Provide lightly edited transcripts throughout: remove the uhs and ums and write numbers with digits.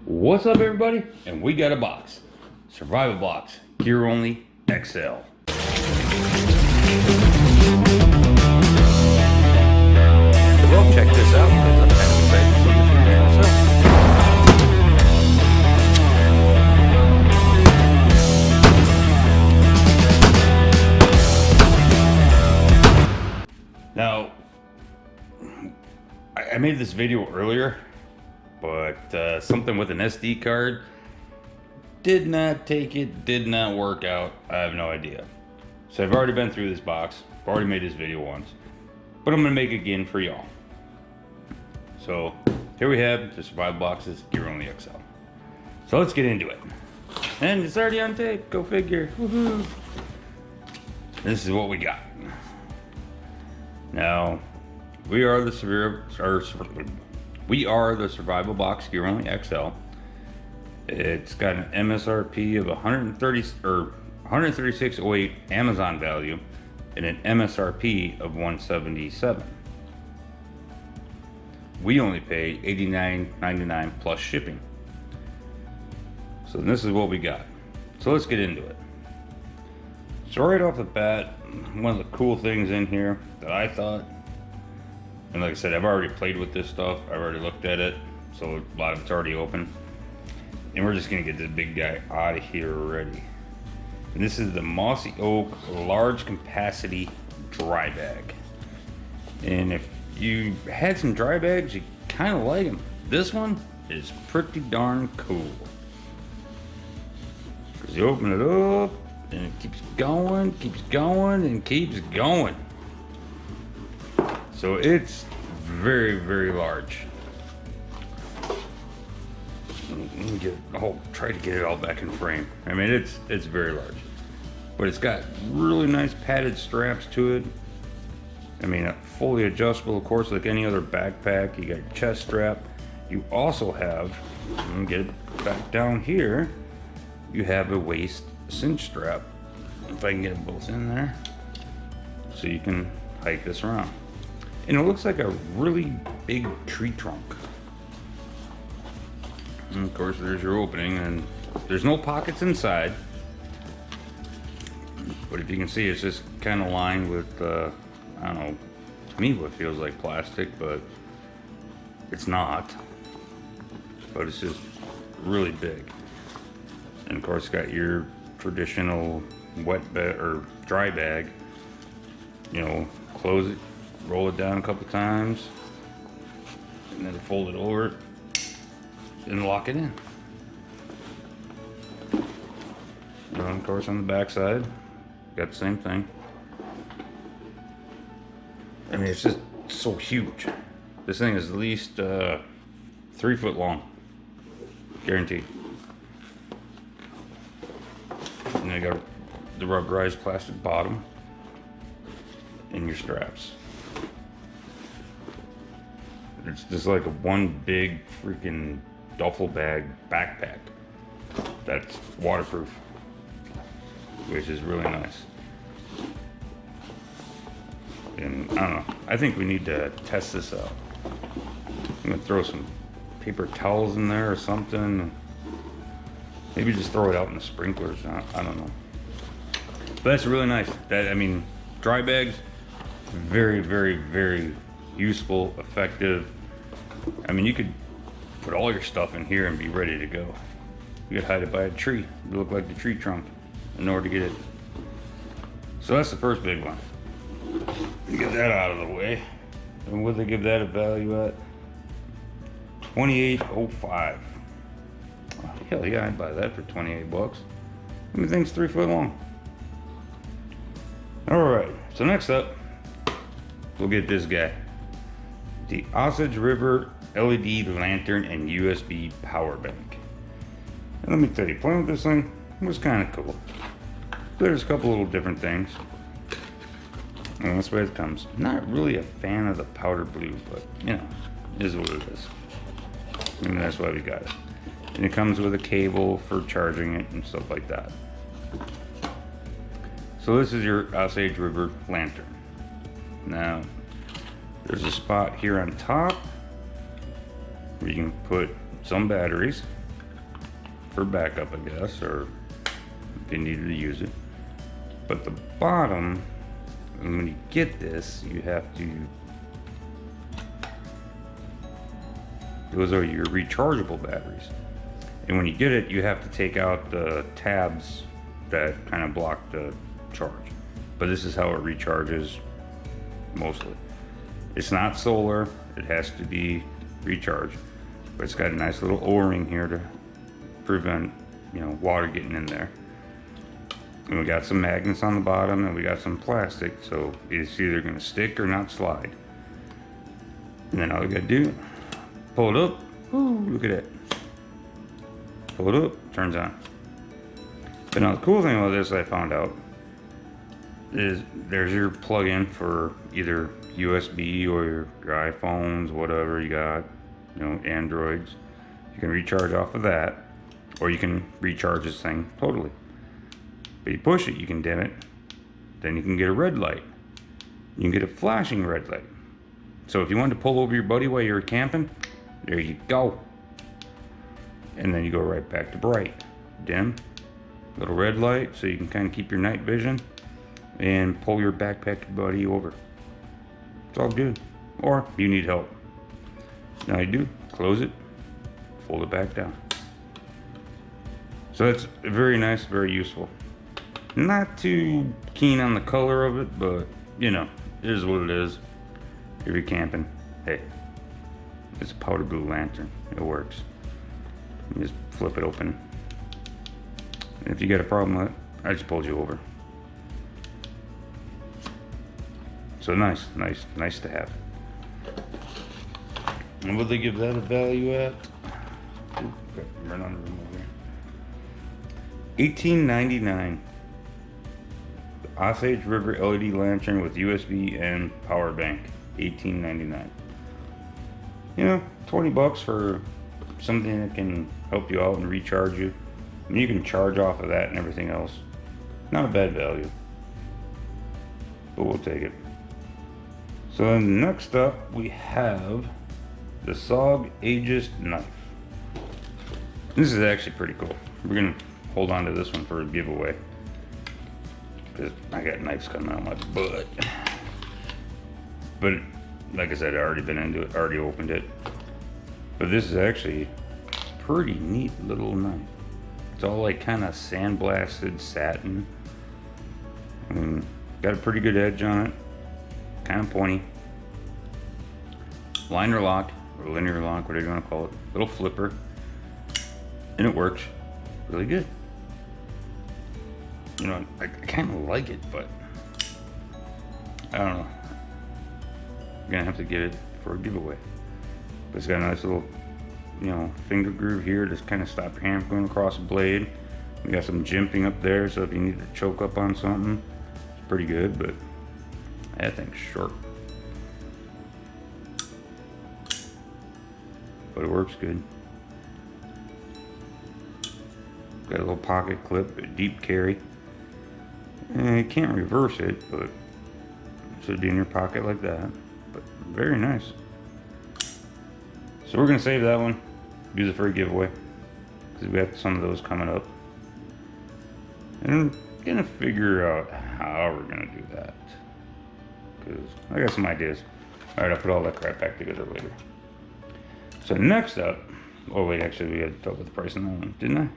What's up, everybody? And we got a box. Survival box, gear only, XL. Well, check this out, because I'm kind of excited to see this thing myself. Now, I made this video earlier, but something with an SD card did not take it, did not work out. I have no idea. So I've already been through this box, I've already made this video once, but I'm gonna make it again for y'all. So here we have the survival boxes, gear only XL. So let's get into it. And it's already on tape, go figure. Woohoo! This is what we got. Now, we are the survival box gear only XL. It's got an MSRP of 136.08 Amazon value and an MSRP of 177. We only pay $89.99 plus shipping. So this is what we got. So let's get into it. So right off the bat, one of the cool things in here that I thought, and like I said, I've already played with this stuff, I've already looked at it, so a lot of it's already open. And we're just gonna get this big guy out of here already. And this is the Mossy Oak large capacity dry bag. And if you had some dry bags, you kind of like them. This one is pretty darn cool. Because you open it up, and it keeps going, and keeps going. So it's very, very large. I'll try to get it all back in frame. I mean, it's very large, but it's got really nice padded straps to it. I mean, fully adjustable, of course, like any other backpack. You got your chest strap. You also have, I'm gonna get it back down here, you have a waist cinch strap. If I can get them both in there, so you can hike this around. And it looks like a really big tree trunk. And of course, there's your opening, and there's no pockets inside. But if you can see, it's just kind of lined with, I don't know, to me what feels like plastic, but it's not. But it's just really big. And of course, it's got your traditional wet bag or dry bag. You know, close it, roll it down a couple times, and then fold it over and lock it in. And of course, on the back side, got the same thing. I mean, it's just so huge. This thing is at least 3 foot long, guaranteed. And you got the rubberized plastic bottom and your straps. It's just like a one big freaking duffel bag backpack that's waterproof, which is really nice. And I don't know, I think we need to test this out. I'm gonna throw some paper towels in there or something. Maybe just throw it out in the sprinklers. I don't know. But that's really nice. I mean, dry bags, very, very, very useful, effective. I mean, you could put all your stuff in here and be ready to go. You could hide it by a tree. It would look like the tree trunk in order to get it. So that's the first big one. You get that out of the way. And what do they give that a value at? $28.05. Oh, hell yeah, I'd buy that for 28 bucks. The thing's 3 foot long. Alright, so next up, we'll get this guy. The Osage River LED lantern and USB power bank. And let me tell you, playing with this thing was kind of cool. There's a couple little different things. And that's the way it comes. Not really a fan of the powder blue, but you know, it is what it is. And that's why we got it. And it comes with a cable for charging it and stuff like that. So this is your Osage River lantern. Now, there's a spot here on top where you can put some batteries. for backup, I guess, or if you needed to use it. But the bottom, and when you get this, you have to, those are your rechargeable batteries. And when you get it, you have to take out the tabs that kind of block the charge. But this is how it recharges mostly. It's not solar, it has to be recharged. But it's got a nice little O-ring here to prevent, water getting in there. And we got some magnets on the bottom and we got some plastic, so it's either gonna stick or not slide. And then all you gotta do, pull it up. Ooh, look at that. Pull it up, turns on. But now the cool thing about this I found out is there's your plug-in for either USB or your iPhones, whatever you got, Androids. You can recharge off of that, or you can recharge this thing totally. But you push it, you can dim it, then you can get a red light. You can get a flashing red light. So if you wanted to pull over your buddy while you're camping, there you go. And then you go right back to bright. Dim, little red light, so you can kind of keep your night vision and pull your backpack buddy over. It's all good. Or you need help. Now you do, close it, fold it back down. So that's very nice, very useful. Not too keen on the color of it, but it is what it is. If you're camping, hey, it's a powder blue lantern. It works. You just flip it open. And if you got a problem with it, I just pulled you over. So nice to have. And would they give that a value at? Ooh, right on the room over here. $18.99. The Osage River LED lantern with USB and power bank. $18.99. $20 for something that can help you out and recharge you. I mean, you can charge off of that and everything else. Not a bad value, but we'll take it. So then next up we have the SOG Aegis knife. This is actually pretty cool. We're gonna hold on to this one for a giveaway because I got knives coming out of my butt. But like I said, I already been into it, already opened it. But this is actually a pretty neat little knife. It's all like kind of sandblasted satin. Got a pretty good edge on it. Kind of pointy. Liner lock, or linear lock, whatever you want to call it. Little flipper. And it works really good. I kind of like it, but I don't know. I'm gonna have to get it for a giveaway. But it's got a nice little, finger groove here to kind of stop your hand from going across the blade. We got some jimping up there, so if you need to choke up on something, it's pretty good, but that thing's short. But it works good. Got a little pocket clip, a deep carry. And you can't reverse it, but it should be in your pocket like that. But very nice. So we're gonna save that one, use it for a giveaway, because we have some of those coming up. And I'm gonna figure out how we're gonna do that, because I got some ideas. All right, I'll put all that crap back together later. So next up, oh wait, actually we had to talk about the price on that one, didn't I?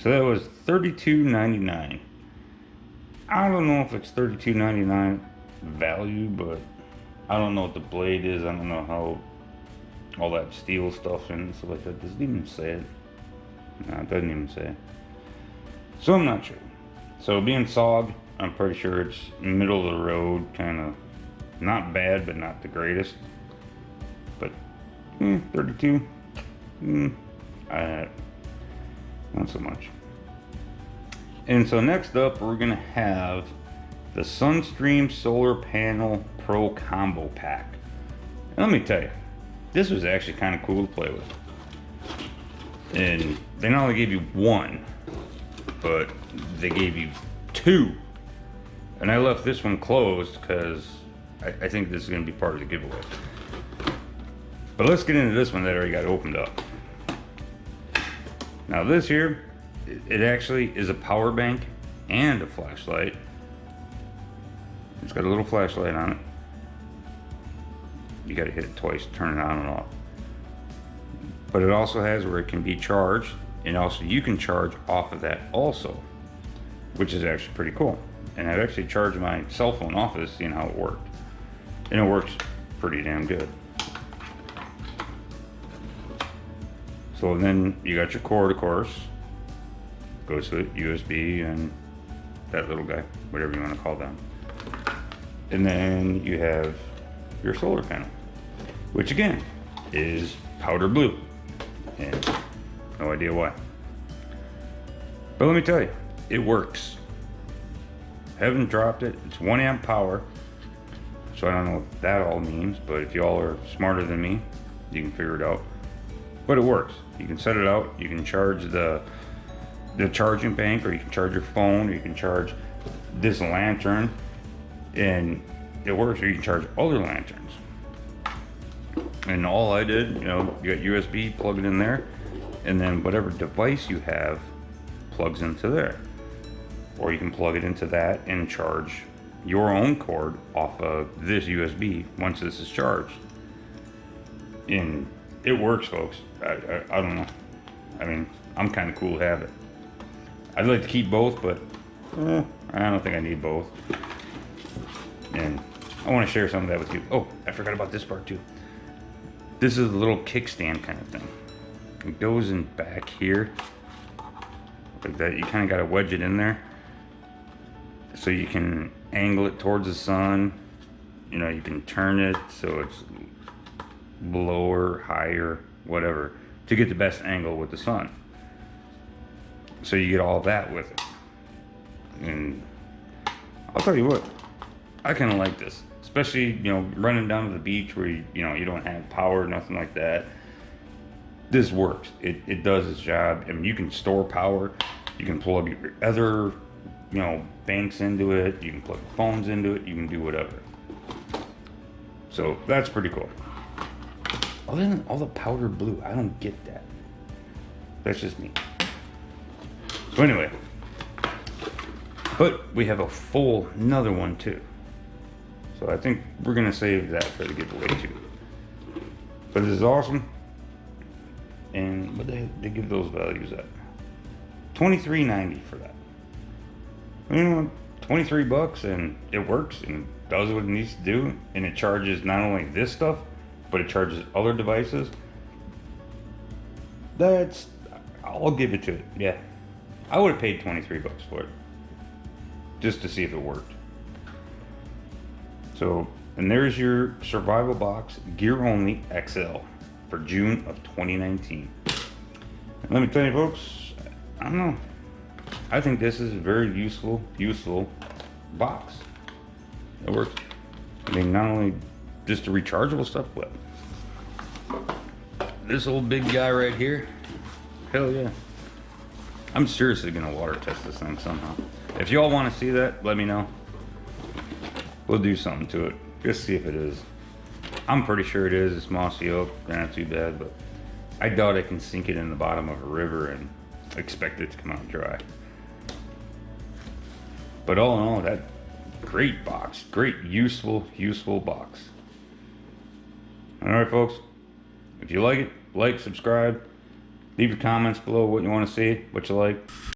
So that was $32.99. I don't know if it's $32.99 value, but I don't know what the blade is. I don't know how all that steel stuff and stuff like that. Does it even say it? No, it doesn't even say it. So I'm not sure. So being SOG, I'm pretty sure it's middle of the road, kind of not bad, but not the greatest. But 32, not so much. And so next up, we're gonna have the Sunstream Solar Panel Pro Combo Pack. And let me tell you, this was actually kind of cool to play with. And they not only gave you one, but they gave you two. And I left this one closed because I think this is gonna be part of the giveaway. But let's get into this one that already got opened up. Now this here, it actually is a power bank and a flashlight. It's got a little flashlight on it. You gotta hit it twice to turn it on and off. But it also has where it can be charged, and also you can charge off of that also, which is actually pretty cool. And I've actually charged my cell phone off of this, seeing how it worked. And it works pretty damn good. So then you got your cord, of course. Goes to USB and that little guy, whatever you want to call them. And then you have your solar panel, which again is powder blue. And no idea why. But let me tell you, it works. Haven't dropped it. It's 1 amp power. So I don't know what that all means, but if y'all are smarter than me, you can figure it out. But it works. You can set it out, you can charge the charging bank, or you can charge your phone, or you can charge this lantern, and it works. Or you can charge other lanterns. And all I did, you know, you got USB, plug it in there, and then whatever device you have plugs into there. Or you can plug it into that and charge your own cord off of this USB once this is charged. And it works, folks. I don't know. I mean, I'm kind of cool to have it. I'd like to keep both, but I don't think I need both. And I want to share some of that with you. Oh, I forgot about this part too. This is a little kickstand kind of thing. It goes in back here like that. You kind of got to wedge it in there so you can angle it towards the sun. You know, you can turn it so it's lower, higher, whatever, to get the best angle with the sun. So you get all that with it. And I'll tell you what, I kind of like this, especially, you know, running down to the beach where you know you don't have power, nothing like that. This works. It does its job. I mean, you can store power. You can plug your other, you know, banks into it. You can plug phones into it. You can do whatever. So that's pretty cool. Other than all the powder blue, I don't get that. That's just me. So anyway, but we have a full another one too. So I think we're gonna save that for the giveaway too. But this is awesome. And what they give those values at? $23.90 for that. You know, 23 bucks, and it works and does what it needs to do, and it charges not only this stuff, but it charges other devices. I'll give it to it. Yeah, I would have paid 23 bucks for it just to see if it worked. So, and there's your survival box, gear only XL for June of 2019. And let me tell you, folks, I don't know. I think this is a very useful box. It works. I mean, not only just the rechargeable stuff, but this old big guy right here, hell yeah. I'm seriously gonna water test this thing somehow. If y'all want to see that, let me know. We'll do something to it. Just see if it is. I'm pretty sure it is. It's mossy oak. Not too bad, but I doubt I can sink it in the bottom of a river and expect it to come out dry. But all in all, that great box. Great, useful box. Alright, folks. If you like it, like, subscribe. Leave your comments below what you want to see, what you like.